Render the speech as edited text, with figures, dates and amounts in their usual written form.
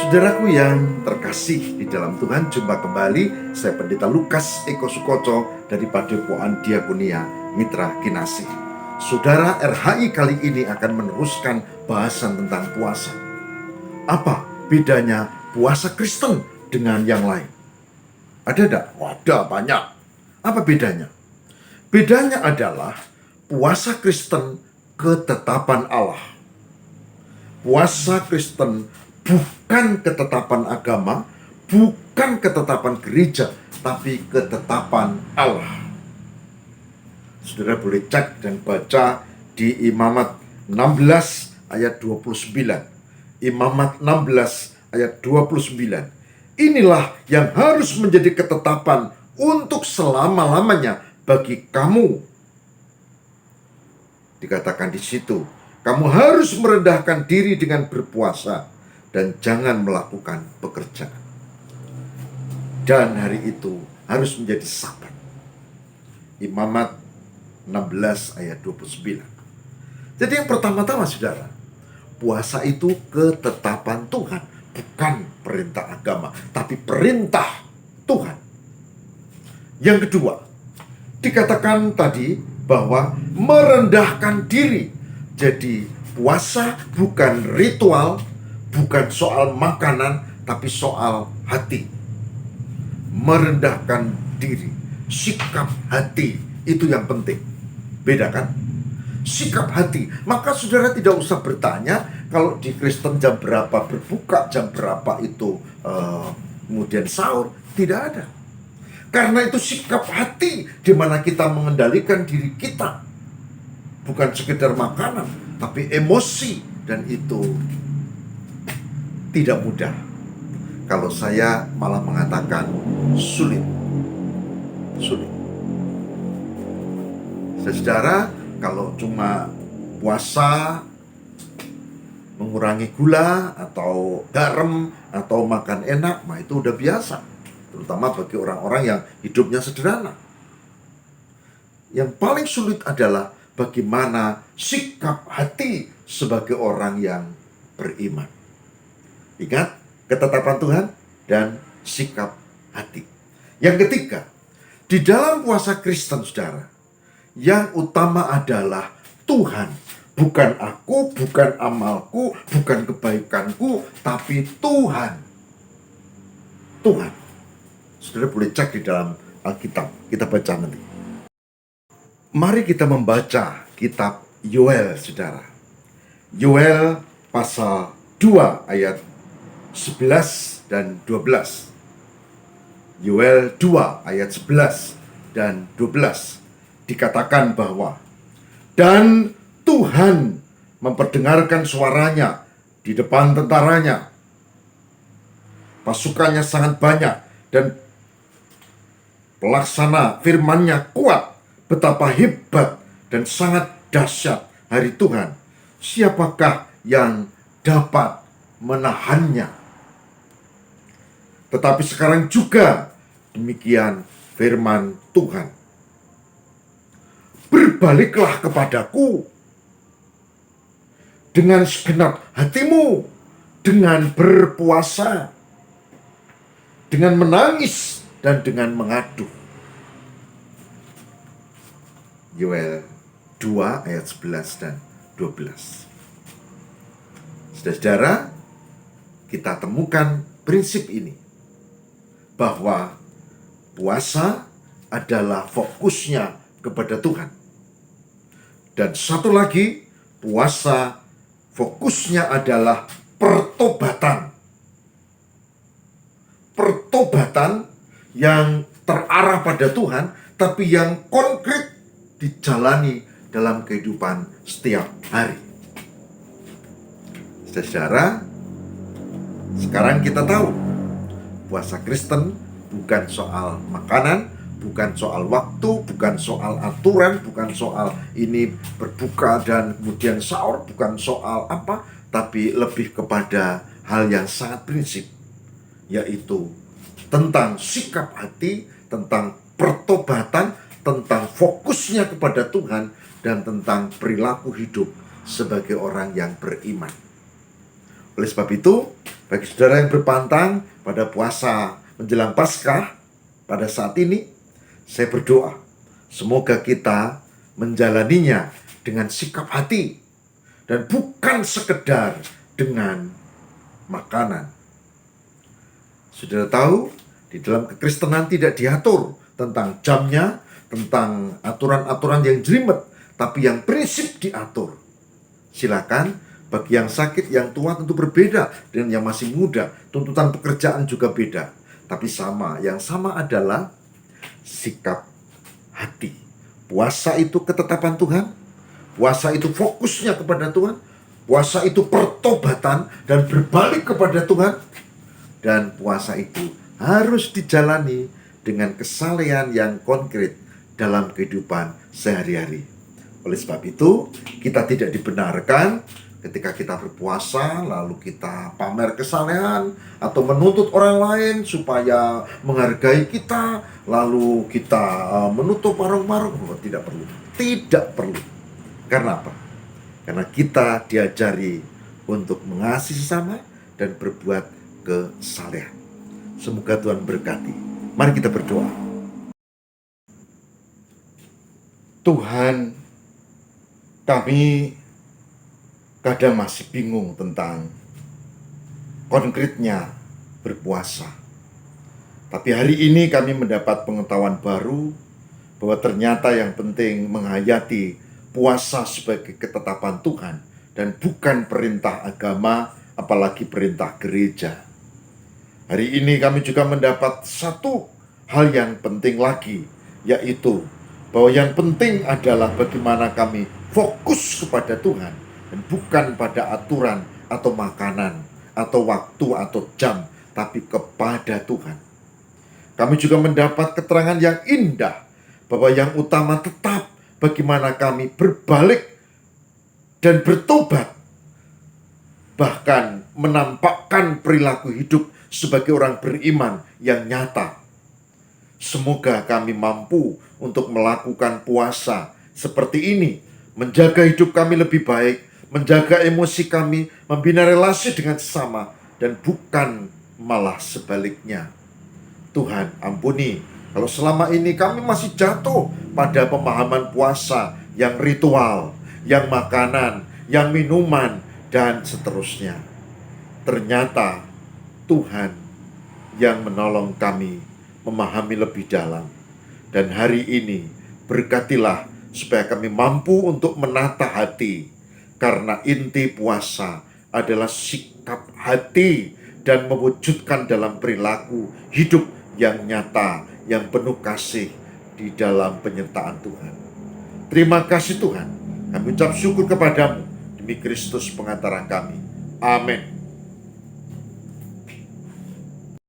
Saudaraku yang terkasih di dalam Tuhan, jumpa kembali. Saya Pendeta Lukas Eko Sukoco dari Padepokan Diakonia Mitra Kinasih. Saudara, RHI kali ini akan meneruskan bahasan tentang puasa. Apa bedanya puasa Kristen dengan yang lain? Ada tidak? Ada, banyak. Apa bedanya? Bedanya adalah puasa Kristen ketetapan Allah. Puasa Kristen bukan ketetapan agama, bukan ketetapan gereja, tapi ketetapan Allah. Saudara boleh cek dan baca di Imamat 16 ayat 29. Imamat 16 ayat 29. Inilah yang harus menjadi ketetapan untuk selama-lamanya bagi kamu. Dikatakan di situ, kamu harus merendahkan diri dengan berpuasa dan jangan melakukan pekerjaan. Dan hari itu harus menjadi Sabat. Imamat 16 ayat 29. Jadi yang pertama-tama saudara, puasa itu ketetapan Tuhan, bukan perintah agama, tapi perintah Tuhan. Yang kedua, dikatakan tadi bahwa merendahkan diri. Jadi puasa bukan ritual, bukan soal makanan, tapi soal hati. Merendahkan diri, sikap hati, itu yang penting. Beda kan? Sikap hati. Maka saudara tidak usah bertanya kalau di Kristen jam berapa berbuka, jam berapa itu kemudian sahur. Tidak ada. Karena itu sikap hati di mana kita mengendalikan diri kita. Bukan sekedar makanan, tapi emosi. Dan itu tidak mudah. Kalau saya malah mengatakan sulit. Saudara, kalau cuma puasa, mengurangi gula atau garam atau makan enak, nah itu udah biasa. Terutama bagi orang-orang yang hidupnya sederhana. Yang paling sulit adalah bagaimana sikap hati sebagai orang yang beriman. Ingat ketetapan Tuhan dan sikap hati. Yang ketiga, di dalam puasa Kristen saudara, yang utama adalah Tuhan. Bukan aku, bukan amalku, bukan kebaikanku, tapi Tuhan. Tuhan. Saudara boleh cek di dalam Alkitab. Kita baca nanti. Mari kita membaca kitab Yoel, saudara. Yoel pasal 2 ayat 11 dan 12. Yoel 2 ayat 11 dan 12 dikatakan bahwa dan Tuhan memperdengarkan suaranya di depan tentaranya. Pasukannya sangat banyak dan pelaksana firman-Nya kuat. Betapa hebat dan sangat dahsyat hari Tuhan. Siapakah yang dapat menahannya? Tetapi sekarang juga demikian firman Tuhan. Berbaliklah kepadaku dengan segenap hatimu, dengan berpuasa, dengan menangis, dan dengan mengadu. Yoel 2 ayat 11 dan 12. Saudara-saudara, kita temukan prinsip ini. Bahwa puasa adalah fokusnya kepada Tuhan. Dan satu lagi, puasa fokusnya adalah pertobatan. Pertobatan yang terarah pada Tuhan, tapi yang konkret dijalani dalam kehidupan setiap hari. Saudara, sekarang kita tahu puasa Kristen bukan soal makanan, bukan soal waktu, bukan soal aturan, bukan soal ini berbuka dan kemudian sahur, bukan soal apa, tapi lebih kepada hal yang sangat prinsip, yaitu tentang sikap hati, tentang pertobatan, tentang fokusnya kepada Tuhan, dan tentang perilaku hidup sebagai orang yang beriman. Oleh sebab itu, Bagi saudara yang berpantang pada puasa menjelang Paskah pada saat ini, saya berdoa semoga kita menjalaninya dengan sikap hati dan bukan sekedar dengan makanan. Saudara tahu, di dalam kekristenan tidak diatur tentang jamnya, tentang aturan-aturan yang jelimet, tapi yang prinsip diatur. Silakan, bagi yang sakit, yang tua tentu berbeda dengan yang masih muda. Tuntutan pekerjaan juga beda. Tapi sama, yang sama adalah sikap hati. Puasa itu ketetapan Tuhan. Puasa itu fokusnya kepada Tuhan. Puasa itu pertobatan dan berbalik kepada Tuhan. Dan puasa itu harus dijalani dengan kesalehan yang konkret dalam kehidupan sehari-hari. Oleh sebab itu, kita tidak dibenarkan ketika kita berpuasa, lalu kita pamer kesalehan atau menuntut orang lain supaya menghargai kita, lalu kita menutup warung-warung. Tidak perlu. Tidak perlu. Karena apa? Karena kita diajari untuk mengasihi sesama dan berbuat kesalehan. Semoga Tuhan berkati. Mari kita berdoa. Tuhan, kami kadang masih bingung tentang konkretnya berpuasa. Tapi hari ini kami mendapat pengetahuan baru bahwa ternyata yang penting menghayati puasa sebagai ketetapan Tuhan dan bukan perintah agama, apalagi perintah gereja. Hari ini kami juga mendapat satu hal yang penting lagi, yaitu bahwa yang penting adalah bagaimana kami fokus kepada Tuhan dan bukan pada aturan atau makanan atau waktu atau jam, tapi kepada Tuhan. Kami juga mendapat keterangan yang indah bahwa yang utama tetap bagaimana kami berbalik dan bertobat, bahkan menampakkan perilaku hidup sebagai orang beriman yang nyata. Semoga kami mampu untuk melakukan puasa seperti ini, menjaga hidup kami lebih baik, menjaga emosi kami, membina relasi dengan sesama, dan bukan malah sebaliknya. Tuhan, ampuni kalau selama ini kami masih jatuh pada pemahaman puasa yang ritual, yang makanan, yang minuman, dan seterusnya. Ternyata Tuhan yang menolong kami memahami lebih dalam. Dan hari ini berkatilah supaya kami mampu untuk menata hati, karena inti puasa adalah sikap hati dan mewujudkan dalam perilaku hidup yang nyata, yang penuh kasih di dalam penyertaan Tuhan. Terima kasih Tuhan, kami ucap syukur kepadamu demi Kristus pengantara kami. Amin.